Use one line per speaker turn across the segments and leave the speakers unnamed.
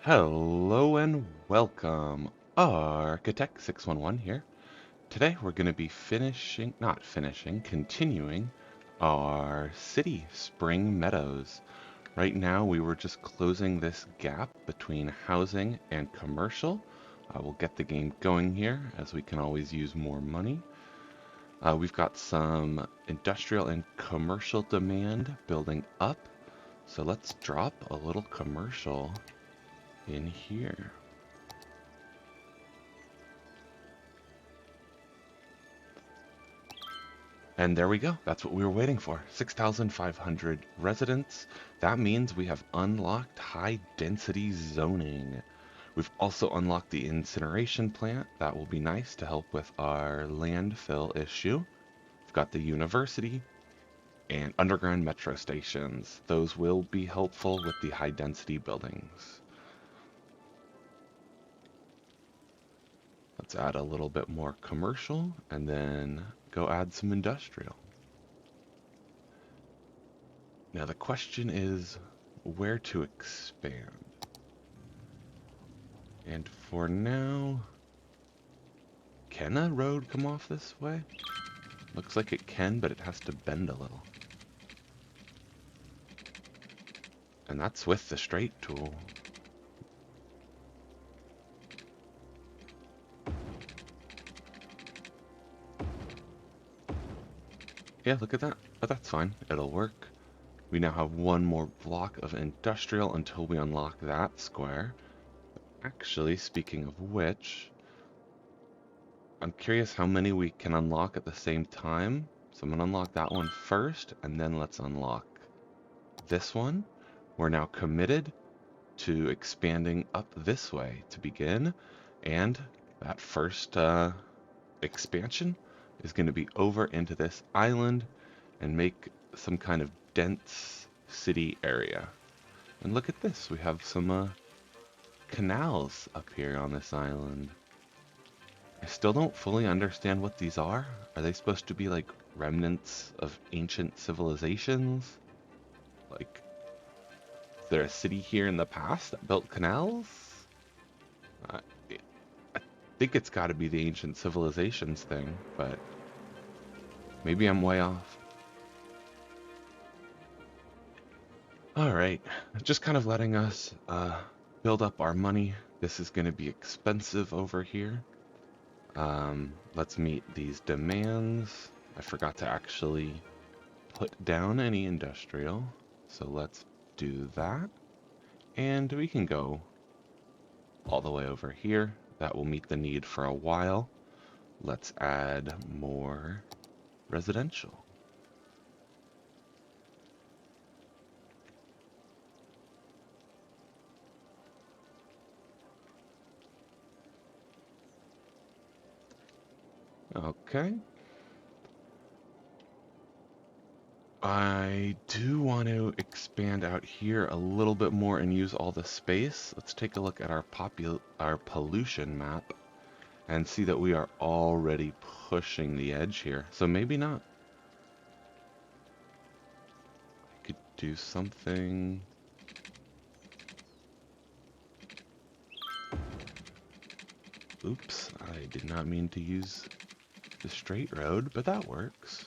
Hello and welcome. Architect 611 here. Today we're going to be continuing our city, Spring Meadows. Right now we were just closing this gap between housing and commercial. We'll get the game going here as we can always use more money. We've got some industrial and commercial demand building up. So let's drop a little commercial in here. And there we go. That's what we were waiting for. 6,500 residents. That means we have unlocked high density zoning. We've also unlocked the incineration plant. That will be nice to help with our landfill issue. We've got the university and underground metro stations. Those will be helpful with the high density buildings. Let's add a little bit more commercial and then go add some industrial. Now the question is where to expand. And for now, can a road come off this way? Looks like it can, but it has to bend a little. And that's with the straight tool. Yeah, look at that. But that's fine. It'll work. We now have one more block of industrial until we unlock that square. Actually, speaking of which, I'm curious how many we can unlock at the same time. So I'm going to unlock that one first, and then let's unlock this one. We're now committed to expanding up this way to begin, and that first expansion is going to be over into this island and make some kind of dense city area. And look at this, we have some canals up here on this island. I still don't fully understand what these are. Are they supposed to be like remnants of ancient civilizations? Like, is there a city here in the past that built canals? I think it's got to be the ancient civilizations thing, but maybe I'm way off. All right, just kind of letting us build up our money. This is going to be expensive over here. Let's meet these demands. I forgot to actually put down any industrial, so let's do that. And we can go all the way over here. That will meet the need for a while. Let's add more residential. Okay. I do want to expand out here a little bit more and use all the space. Let's take a look at our pollution map and see that we are already pushing the edge here. So maybe not. I could do something. Oops, I did not mean to use the straight road, but that works.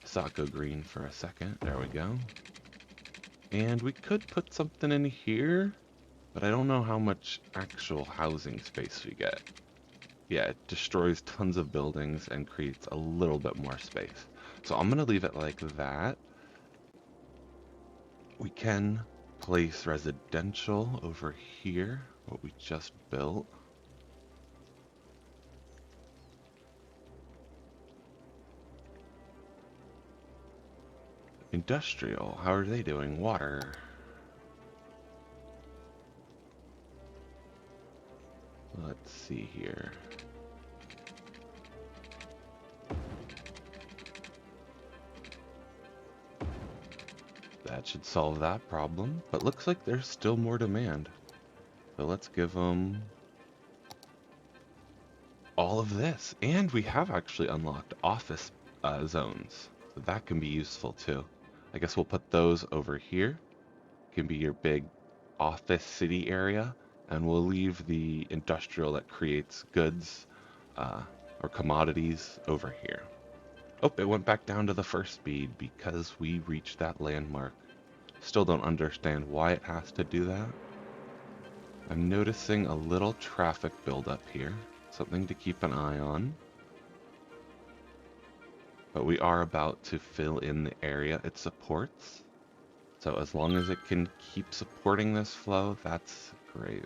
Saw it go green for a second. There we go. And we could put something in here, but I don't know how much actual housing space we get. Yeah, it destroys tons of buildings and creates a little bit more space. So I'm gonna leave it like that. We can place residential over here, what we just built. Industrial, how are they doing? Water. Let's see here. That should solve that problem, but looks like there's still more demand. So let's give them all of this. And we have actually unlocked office zones, so that can be useful too. I guess we'll put those over here. Can be your big office city area, and we'll leave the industrial that creates goods uh, or commodities over here. Oh, it went back down to the first speed because we reached that landmark. Still don't understand why it has to do that. I'm noticing a little traffic buildup here, something to keep an eye on. But we are about to fill in the area it supports. So as long as it can keep supporting this flow, that's great.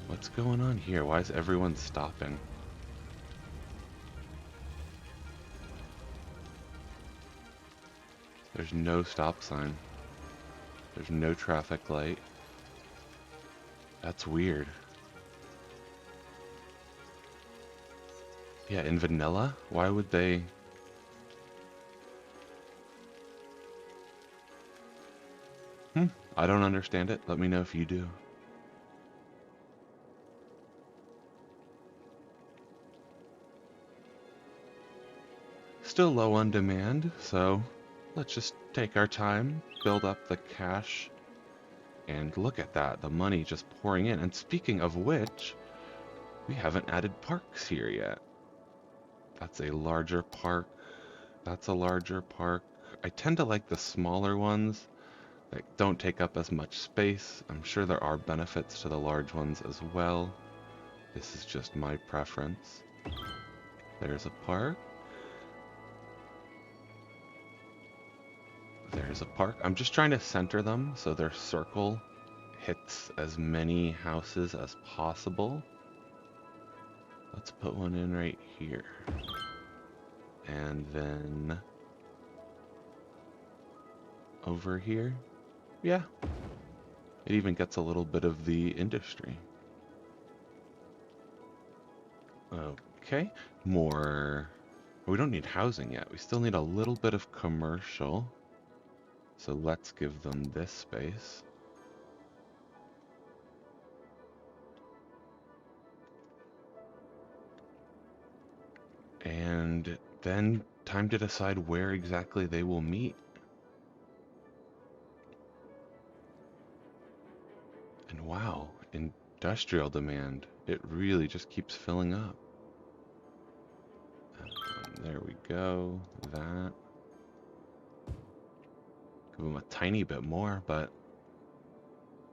What's going on here? Why is everyone stopping? There's no stop sign. There's no traffic light. That's weird. Yeah, in vanilla, why would they... I don't understand it. Let me know if you do. Still low on demand, so let's just take our time, build up the cash, and look at that, the money just pouring in. And speaking of which, we haven't added parks here yet. That's a larger park. That's a larger park. I tend to like the smaller ones that don't take up as much space. I'm sure there are benefits to the large ones as well. This is just my preference. There's a park. There's a park. I'm just trying to center them so their circle hits as many houses as possible. Let's put one in right here. And then over here. Yeah. It even gets a little bit of the industry. Okay. More. We don't need housing yet. We still need a little bit of commercial. So let's give them this space. And then time to decide where exactly they will meet. And wow, industrial demand. It really just keeps filling up. There we go. That. Give them a tiny bit more, but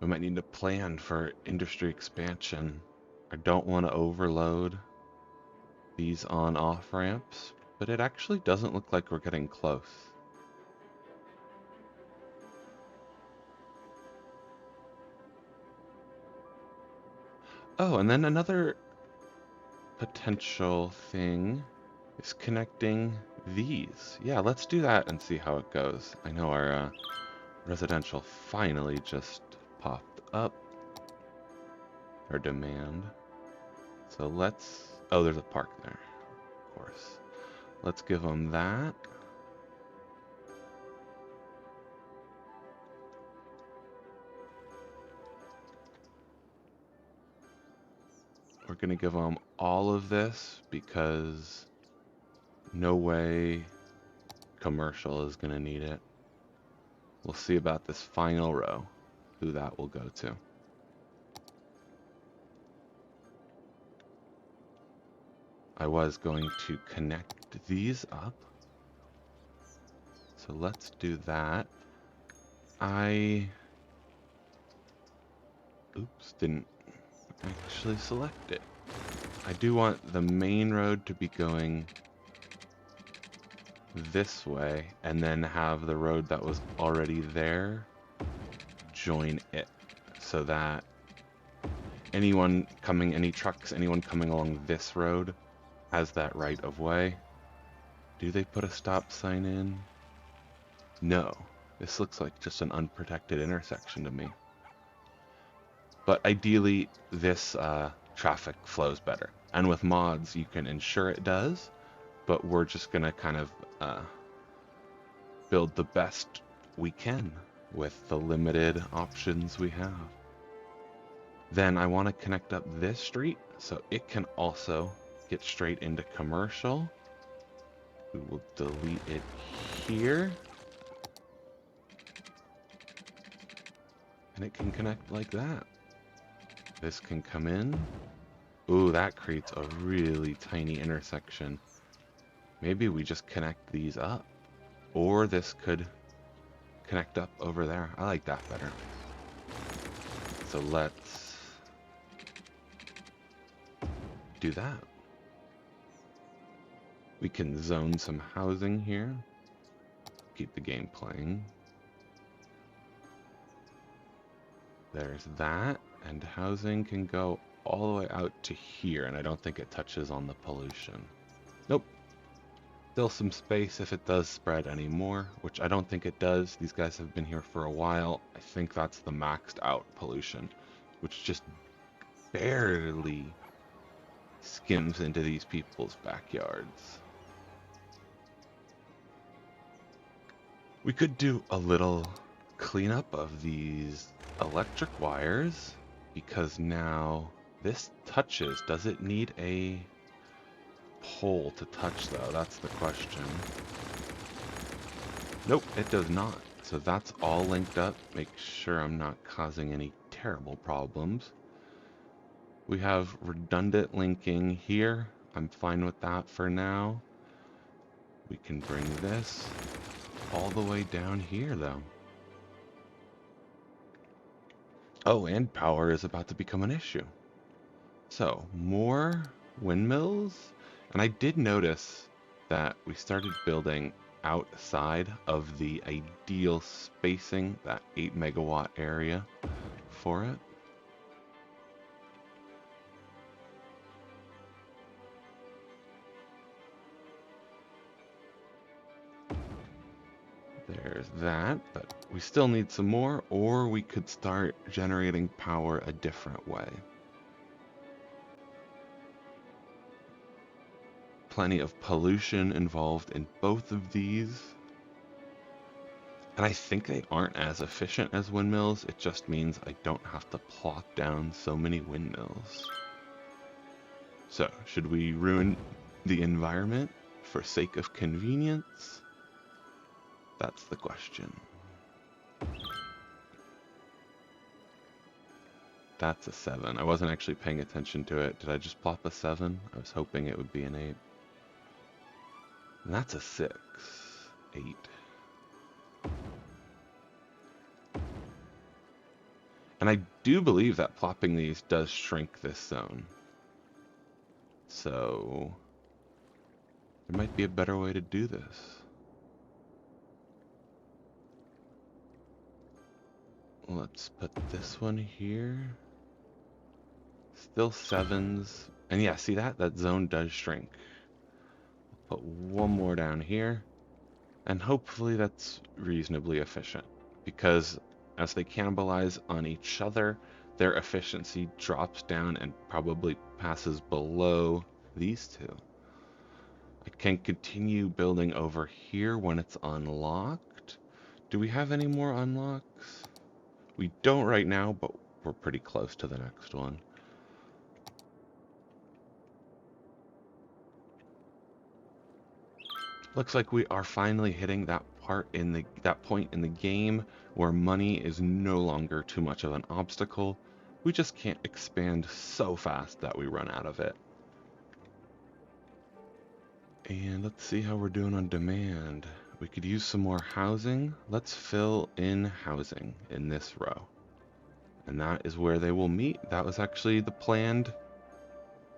we might need to plan for industry expansion. I don't want to overload these on-off ramps, but it actually doesn't look like we're getting close. Oh, and then another potential thing is connecting these. Yeah, let's do that and see how it goes. I know our residential finally just popped up. Our demand. So let's... Oh, there's a park there. Of course. Let's give them that. We're going to give them all of this because no way commercial is going to need it. We'll see about this final row, who that will go to. I was going to connect these up. So let's do that. Oops, didn't actually select it. I do want the main road to be going this way, and then have the road that was already there join it, so that anyone coming, any trucks, anyone coming along this road has that right of way. Do they put a stop sign in? No. This looks like just an unprotected intersection to me. But ideally, this traffic flows better. And with mods, you can ensure it does, but we're just going to kind of build the best we can with the limited options we have. Then I want to connect up this street so it can also get straight into commercial. We will delete it here. And it can connect like that. This can come in. Ooh, that creates a really tiny intersection. Maybe we just connect these up. Or this could connect up over there. I like that better. So let's do that. We can zone some housing here. Keep the game playing. There's that. And housing can go all the way out to here. And I don't think it touches on the pollution. Nope. Still some space if it does spread anymore, which I don't think it does. These guys have been here for a while. I think that's the maxed out pollution, which just barely skims into these people's backyards. We could do a little cleanup of these electric wires, because now this touches. Does it need a pole to touch though? That's the question. Nope, it does not. So that's all linked up. Make sure I'm not causing any terrible problems. We have redundant linking here. I'm fine with that for now. We can bring this all the way down here though. Oh, and power is about to become an issue. So, more windmills. And I did notice that we started building outside of the ideal spacing, that 8 megawatt area for it. There's that, but we still need some more, or we could start generating power a different way. Plenty of pollution involved in both of these. And I think they aren't as efficient as windmills. It just means I don't have to plop down so many windmills. So, should we ruin the environment for sake of convenience? That's the question. That's a 7. I wasn't actually paying attention to it. Did I just plop a 7? I was hoping it would be an 8. And that's a 6. 8. And I do believe that plopping these does shrink this zone. So there might be a better way to do this. Let's put this one here. Still 7s. And yeah, see that? That zone does shrink. Put one more down here. And hopefully that's reasonably efficient. Because as they cannibalize on each other, their efficiency drops down and probably passes below these two. I can continue building over here when it's unlocked. Do we have any more unlocks? We don't right now, but we're pretty close to the next one. Looks like we are finally hitting that point in the game where money is no longer too much of an obstacle. We just can't expand so fast that we run out of it. And let's see how we're doing on demand. We could use some more housing. Let's fill in housing in this row. And that is where they will meet. That was actually the planned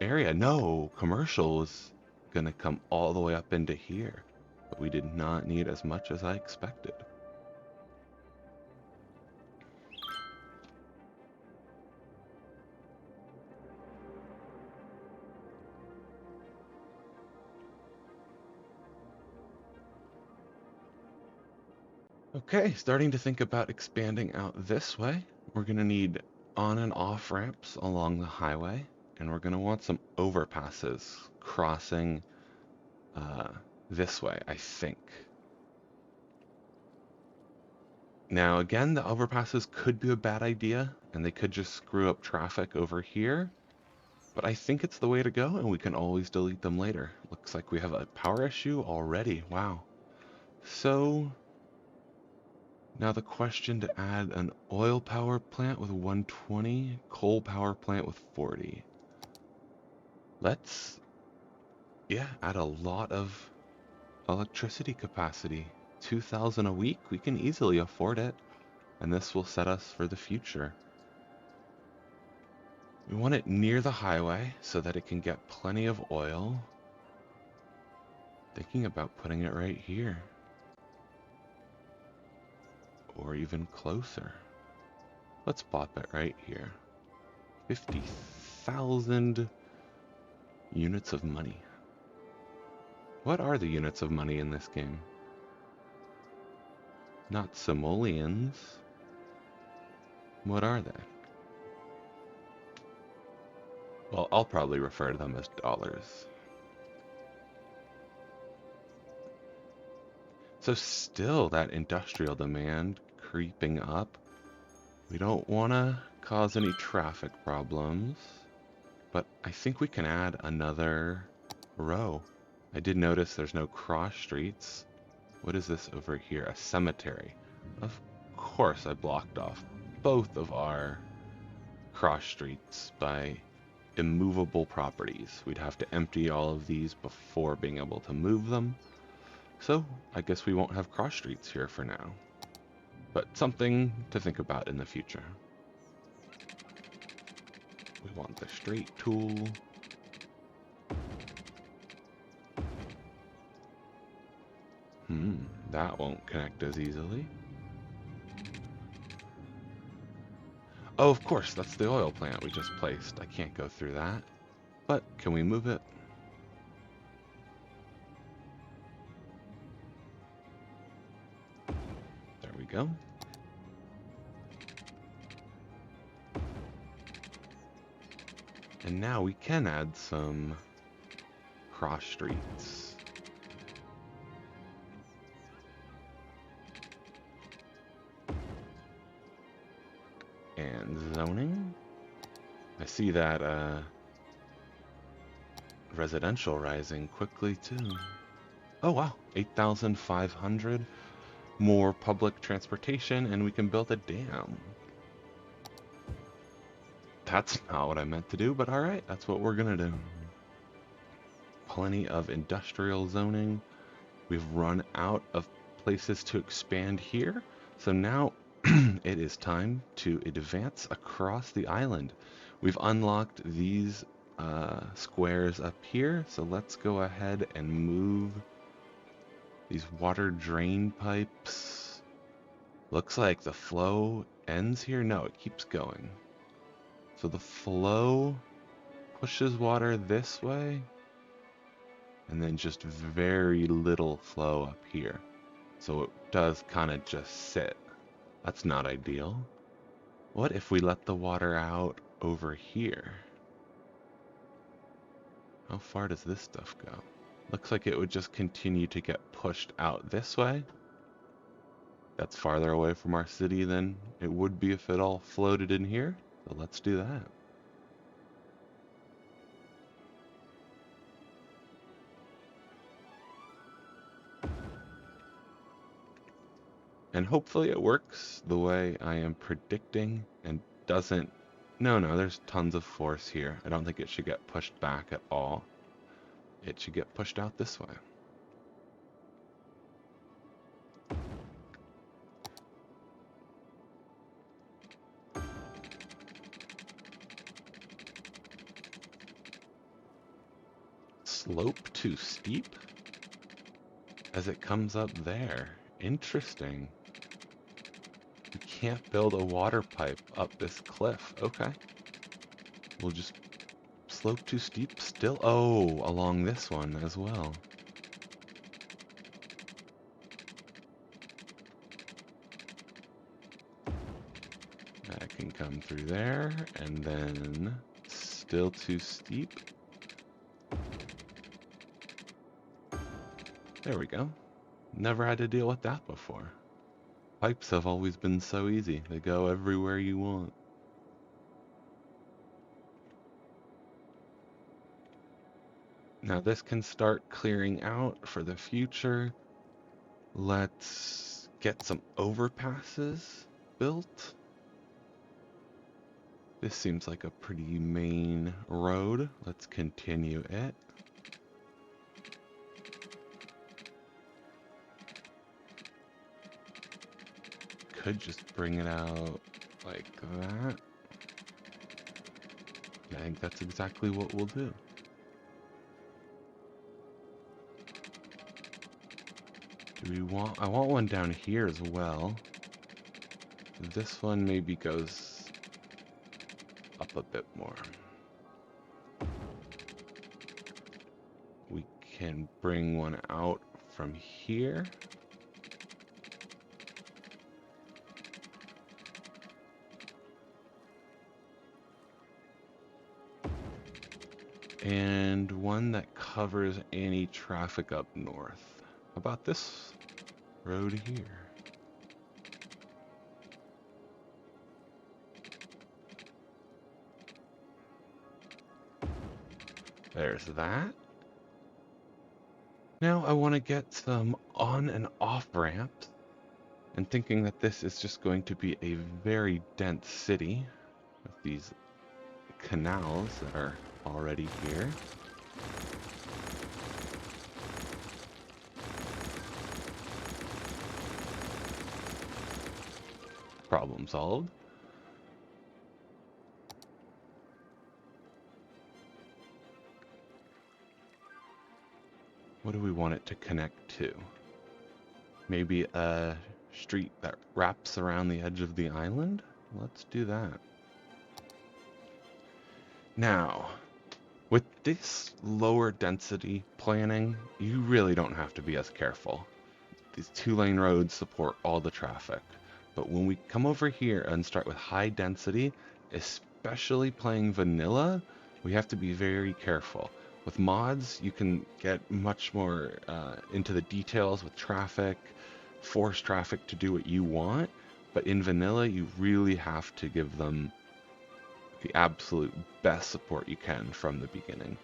area. No, commercial was gonna come all the way up into here. But we did not need as much as I expected. Okay, starting to think about expanding out this way. We're going to need on and off ramps along the highway, and we're going to want some overpasses crossing this way, I think. Now, again, the overpasses could be a bad idea, and they could just screw up traffic over here, But I think it's the way to go, and we can always delete them later. Looks like we have a power issue already. Wow. So now the question to add an oil power plant with 120, coal power plant with 40. Let's, yeah, add a lot of electricity capacity. 2,000 a week, we can easily afford it. And this will set us for the future. We want it near the highway so that it can get plenty of oil. Thinking about putting it right here. Or even closer. Let's pop it right here. 50,000 units of money. What are the units of money in this game? Not simoleons. What are they? Well, I'll probably refer to them as dollars. So still that industrial demand creeping up. We don't want to cause any traffic problems, but I think we can add another row. I did notice there's no cross streets. What is this over here? A cemetery. Of course I blocked off both of our cross streets by immovable properties. We'd have to empty all of these before being able to move them. So I guess we won't have cross streets here for now. But something to think about in the future. We want the straight tool. That won't connect as easily. Oh, of course, that's the oil plant we just placed. I can't go through that. But can we move it? There we go. And now we can add some cross streets. And zoning. I see that residential rising quickly too. Oh wow, 8,500 more public transportation and we can build a dam. That's not what I meant to do, but alright, that's what we're gonna do. Plenty of industrial zoning. We've run out of places to expand here, so now it is time to advance across the island. We've unlocked these squares up here, so let's go ahead and move these water drain pipes. Looks like the flow ends here. No, it keeps going. So the flow pushes water this way, and then just very little flow up here. So it does kind of just sit. That's not ideal. What if we let the water out over here? How far does this stuff go? Looks like it would just continue to get pushed out this way. That's farther away from our city than it would be if it all floated in here. So let's do that. And hopefully it works the way I am predicting and doesn't... No, there's tons of force here. I don't think it should get pushed back at all. It should get pushed out this way. Slope too steep? As it comes up there. Interesting. We can't build a water pipe up this cliff. Okay. We'll just slope too steep still. Oh, along this one as well. I can come through there and then still too steep. There we go. Never had to deal with that before. Pipes have always been so easy. They go everywhere you want. Now this can start clearing out for the future. Let's get some overpasses built. This seems like a pretty main road. Let's continue it. Could just bring it out like that. I think that's exactly what we'll do. I want one down here as well. This one maybe goes up a bit more. We can bring one out from here. And one that covers any traffic up north. How about this road here? There's that. Now I want to get some on and off ramps, and thinking that this is just going to be a very dense city with these canals that are already here. Problem solved. What do we want it to connect to? Maybe a street that wraps around the edge of the island? Let's do that. Now, with this lower density planning, you really don't have to be as careful. These 2-lane roads support all the traffic. But when we come over here and start with high density, especially playing vanilla, we have to be very careful. With mods, you can get much more into the details with traffic, force traffic to do what you want. But in vanilla, you really have to give them the absolute best support you can from the beginning.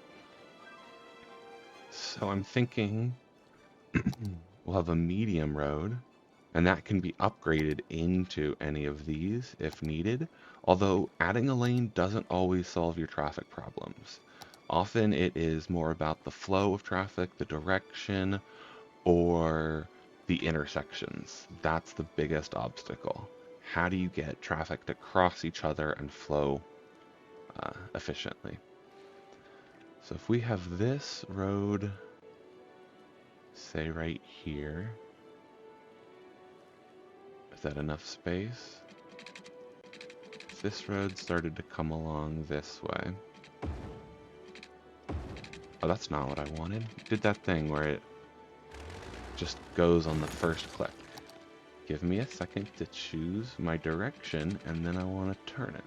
So I'm thinking we'll have a medium road, and that can be upgraded into any of these if needed, although adding a lane doesn't always solve your traffic problems. Often it is more about the flow of traffic, the direction, or the intersections. That's the biggest obstacle. How do you get traffic to cross each other and flow efficiently? So if we have this road, say right here, is that enough space? If this road started to come along this way. Oh, that's not what I wanted. It did that thing where it just goes on the first click. Give me a second to choose my direction, and then I want to turn it.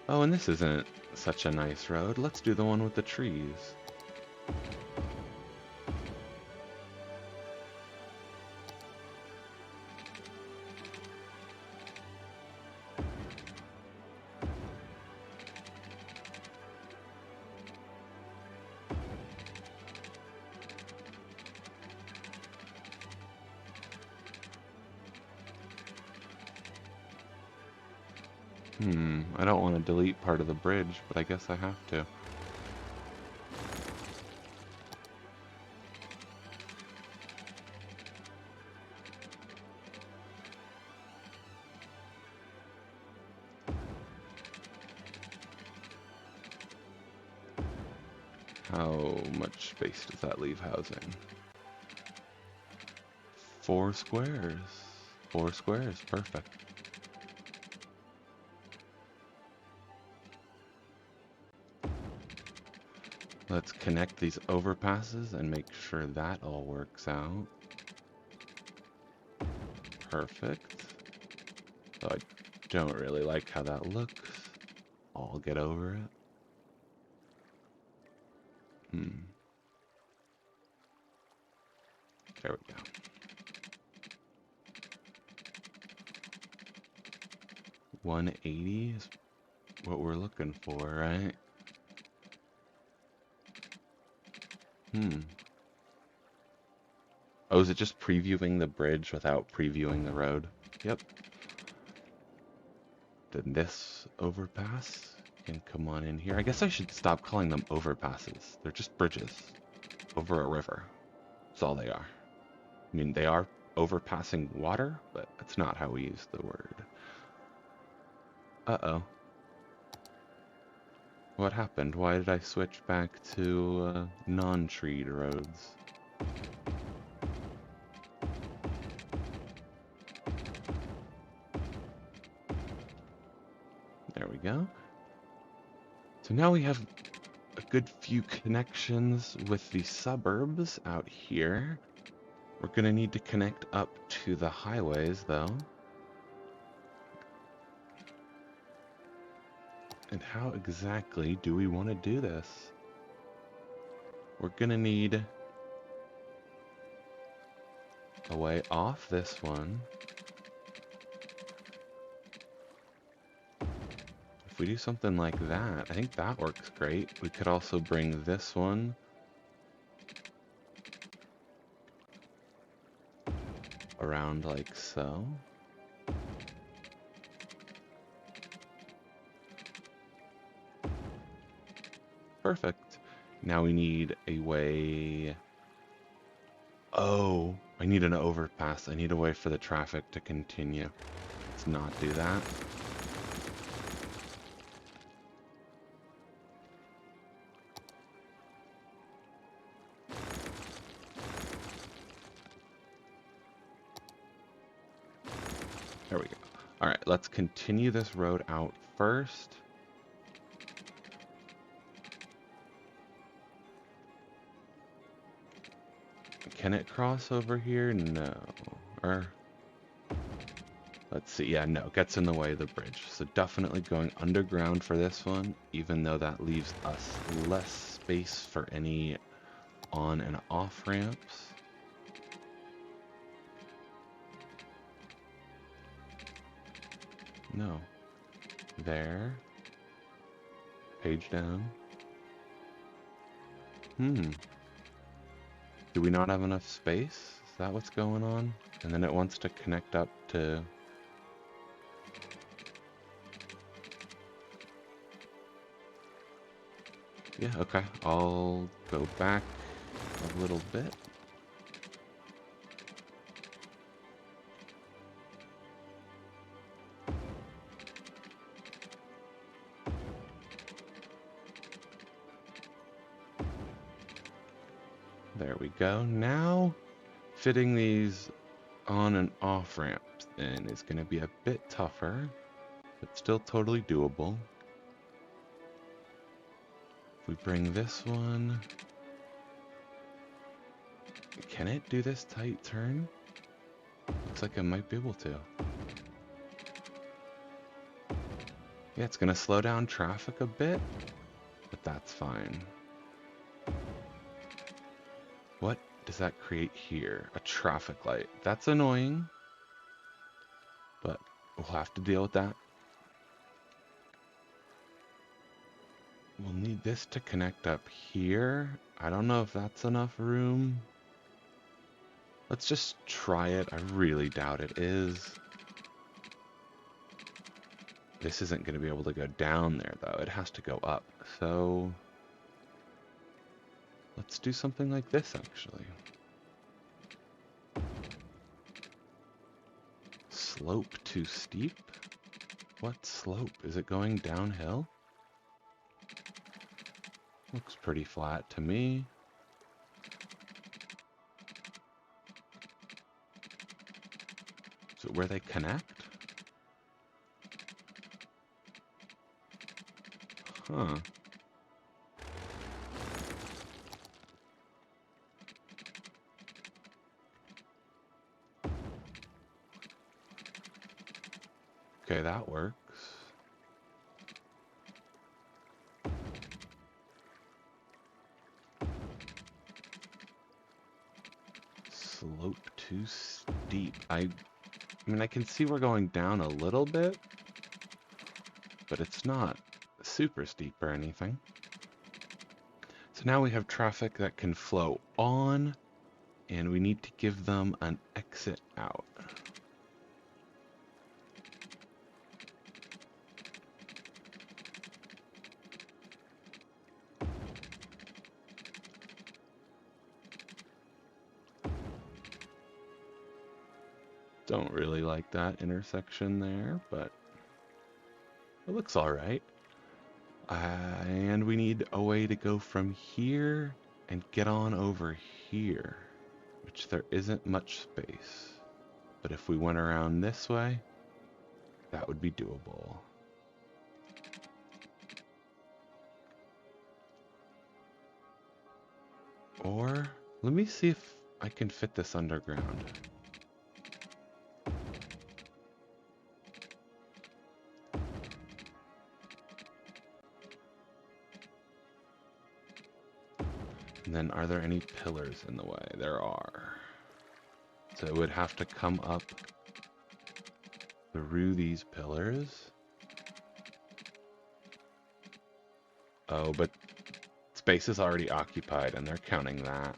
Oh, and this isn't such a nice road. Let's do the one with the trees. I don't want to delete part of the bridge, but I guess I have to. How much space does that leave housing? 4 squares. 4 squares, perfect. Let's connect these overpasses and make sure that all works out. Perfect. Though I don't really like how that looks. I'll get over it. There we go. $180 is what we're looking for, right? Oh, is it just previewing the bridge without previewing the road? Yep. Then this overpass can come on in here. I guess I should stop calling them overpasses. They're just bridges over a river. That's all they are. I mean, they are overpassing water, but that's not how we use the word. Uh-oh. What happened? Why did I switch back to non-treed roads? There we go. So now we have a good few connections with the suburbs out here. We're going to need to connect up to the highways, though. And how exactly do we want to do this? We're going to need a way off this one. If we do something like that, I think that works great. We could also bring this one around like so. Perfect. Now we need a way... Oh, I need an overpass. I need a way for the traffic to continue. Let's not do that. There we go. All right, let's continue this road out first. Can it cross over here? No. Or, let's see. Yeah, no, gets in the way of the bridge. So definitely going underground for this one, even though that leaves us less space for any on and off ramps. No. There. Page down. Do we not have enough space? Is that what's going on? And then it wants to connect up to... Yeah, okay. I'll go back a little bit. There we go. Now, fitting these on and off ramps in is going to be a bit tougher, but still totally doable. If we bring this one... Can it do this tight turn? Looks like it might be able to. Yeah, it's going to slow down traffic a bit, but that's fine. What does that create here? A traffic light. That's annoying, but we'll have to deal with that. We'll need this to connect up here. I don't know if that's enough room. Let's just try it. I really doubt it is. This isn't going to be able to go down there, though. It has to go up. So let's do something like this, actually. Slope too steep? What slope? Is it going downhill? Looks pretty flat to me. Is it where they connect? Huh. Okay, that works. Slope too steep. I mean, I can see we're going down a little bit, but it's not super steep or anything. So now we have traffic that can flow on, and we need to give them an exit out. Don't really like that intersection there, but it looks all right. And we need a way to go from here and get on over here, which there isn't much space. But if we went around this way, that would be doable. Or, let me see if I can fit this underground. And then are there any pillars in the way? There are. So it would have to come up through these pillars. Oh, but space is already occupied and they're counting that.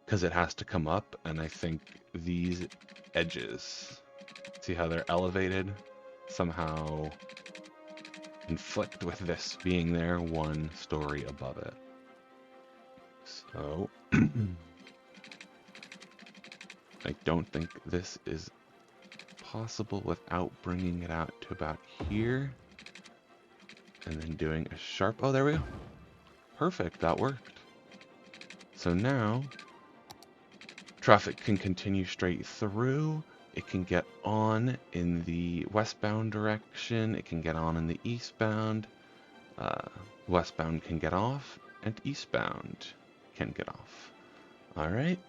Because it has to come up, and I think these edges, see how they're elevated? Somehow conflict with this being there 1 story above it. So, I don't think this is possible without bringing it out to about here. And then doing a sharp, oh, there we go. Perfect, that worked. So now, traffic can continue straight through. It can get on in the westbound direction. It can get on in the eastbound. Westbound can get off, and eastbound can get off. All right.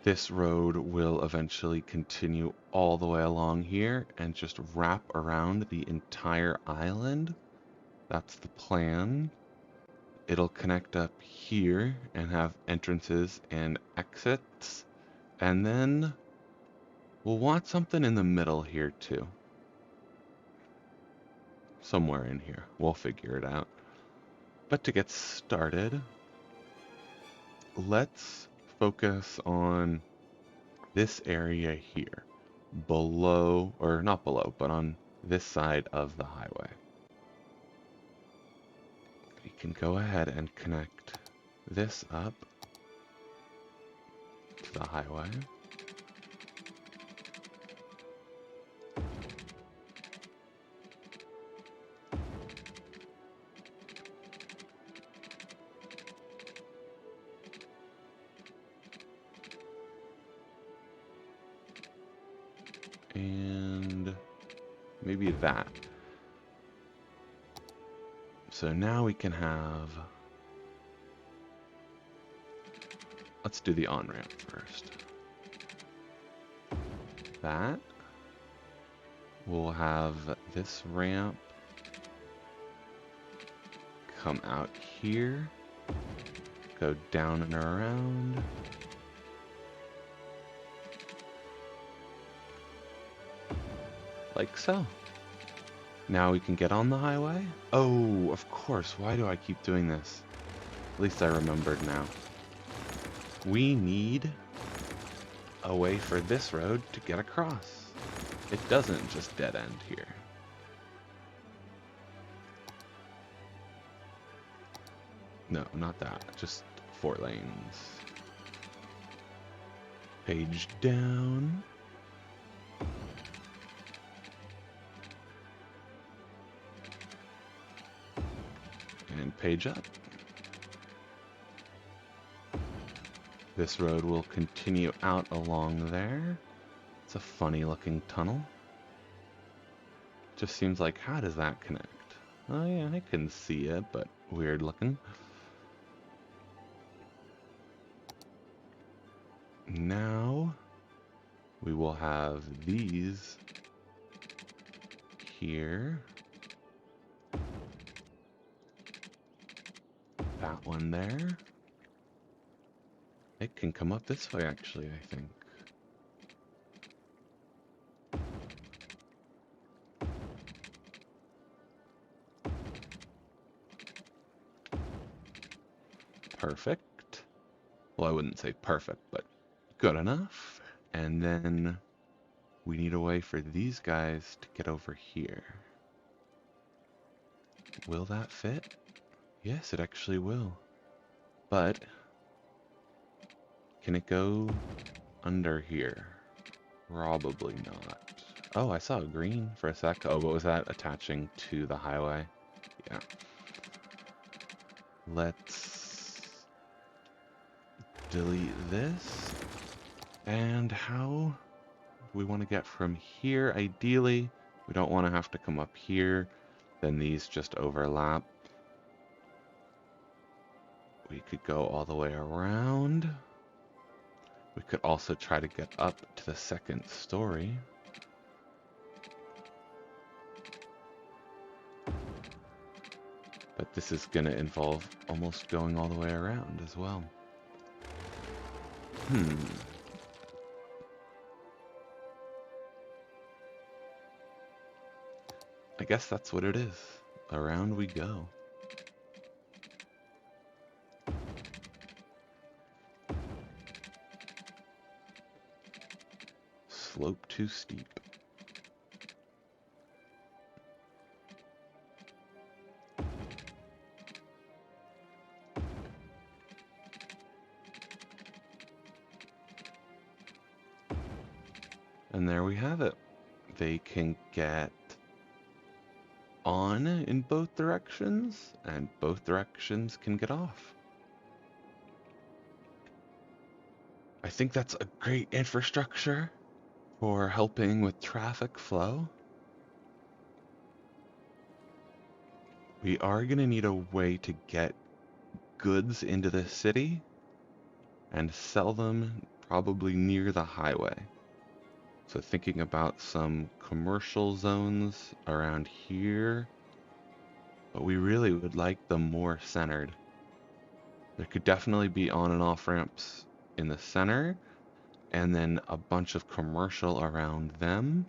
This road will eventually continue all the way along here and just wrap around the entire island. That's the plan. It'll connect up here and have entrances and exits. And then we'll want something in the middle here too. Somewhere in here. We'll figure it out. But to get started, let's focus on this area here. Below, or not below, but on this side of the highway. We can go ahead and connect this up to the highway. And maybe that. So now we can have, let's do the on-ramp first. That. We'll have this ramp come out here, go down and around. Like so. Now we can get on the highway. Oh, of course. Why do I keep doing this? At least I remembered now. We need a way for this road to get across. It doesn't just dead end here. No, not that. Just 4 lanes. Page down. And page up. This road will continue out along there. It's a funny looking tunnel. Just seems like, how does that connect? Oh yeah, I can see it, but weird looking. Now we will have these here. That one there. It can come up this way actually, I think. Perfect. Well, I wouldn't say perfect, but good enough. And then we need a way for these guys to get over here. Will that fit? Yes, it actually will. But can it go under here? Probably not. Oh, I saw a green for a sec. Oh, what was that? Attaching to the highway. Yeah. Let's delete this. And how we want to get from here, ideally, we don't want to have to come up here. Then these just overlap. We could go all the way around. We could also try to get up to the second story. But this is going to involve almost going all the way around as well. I guess that's what it is. Around we go. Slope too steep. And there we have it. They can get on in both directions, and both directions can get off. I think that's a great infrastructure for helping with traffic flow. We are going to need a way to get goods into the city and sell them probably near the highway. So thinking about some commercial zones around here, but we really would like them more centered. There could definitely be on and off ramps in the center, and then a bunch of commercial around them.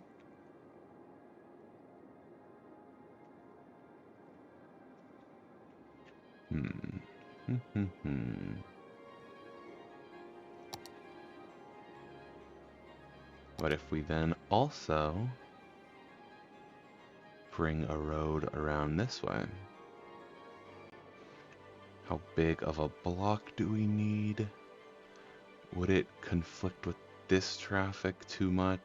What if we then also bring a road around this way? How big of a block do we need? Would it conflict with this traffic too much?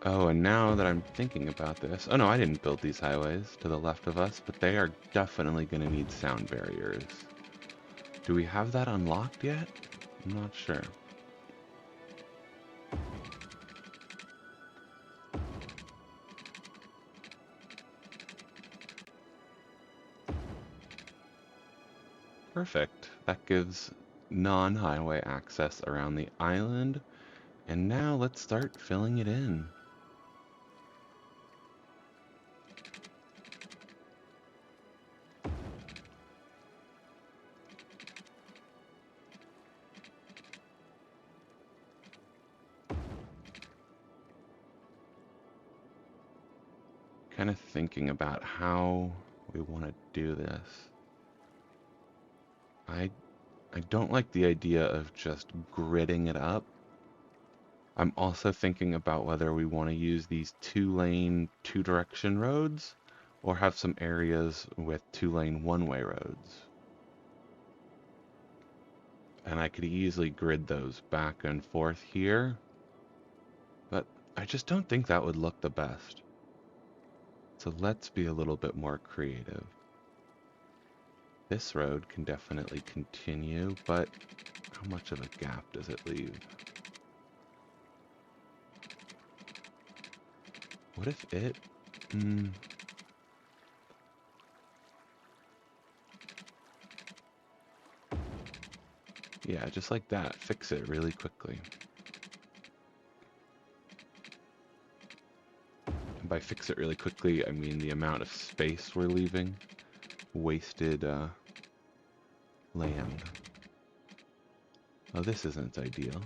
Oh, and now that I'm thinking about this, oh no, I didn't build these highways to the left of us, but they are definitely going to need sound barriers. Do we have that unlocked yet? I'm not sure. Perfect. That gives non-highway access around the island. And now let's start filling it in. Kind of thinking about how we want to do this. I don't like the idea of just gridding it up. I'm also thinking about whether we want to use these two-lane, two-direction roads or have some areas with two-lane, one-way roads. And I could easily grid those back and forth here, but I just don't think that would look the best. So let's be a little bit more creative. This road can definitely continue, but how much of a gap does it leave? What if it... Yeah, just like that. Fix it really quickly. And by fix it really quickly, I mean the amount of space we're leaving. Wasted land. Oh, this isn't ideal.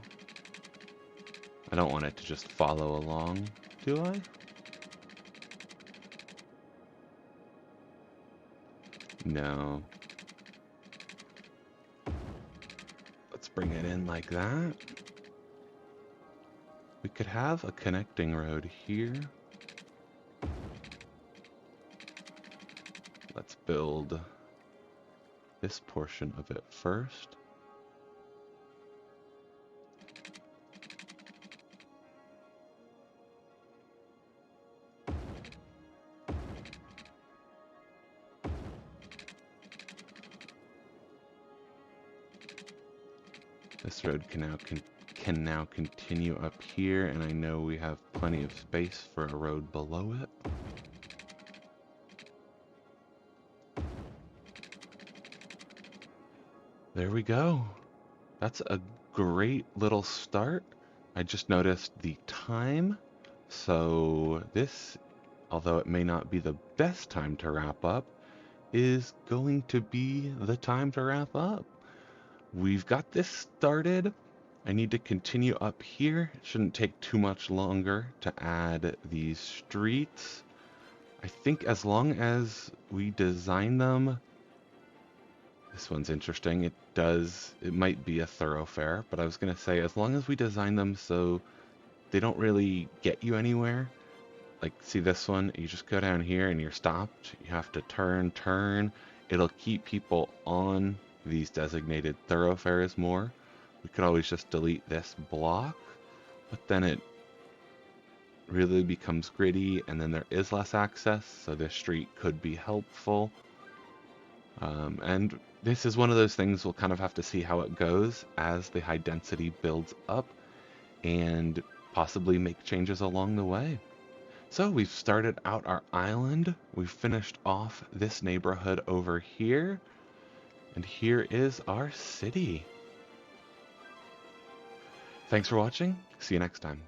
I don't want it to just follow along, do I? No. Let's bring it in like that. We could have a connecting road here. Let's build this portion of it first. This road can now continue up here, and I know we have plenty of space for a road below it. There we go. That's a great little start. I just noticed the time. So this, although it may not be the best time to wrap up, is going to be the time to wrap up. We've got this started. I need to continue up here. It shouldn't take too much longer to add these streets. I think as long as we design them, this one's interesting. It might be a thoroughfare, but I was gonna say as long as we design them so they don't really get you anywhere. Like, see this one? You just go down here and you're stopped. You have to turn. It'll keep people on these designated thoroughfares more. We could always just delete this block, but then it really becomes gritty and then there is less access, so this street could be helpful. And this is one of those things we'll kind of have to see how it goes as the high density builds up and possibly make changes along the way. So we've started out our island, we've finished off this neighborhood over here, and here is our city. Thanks for watching, see you next time.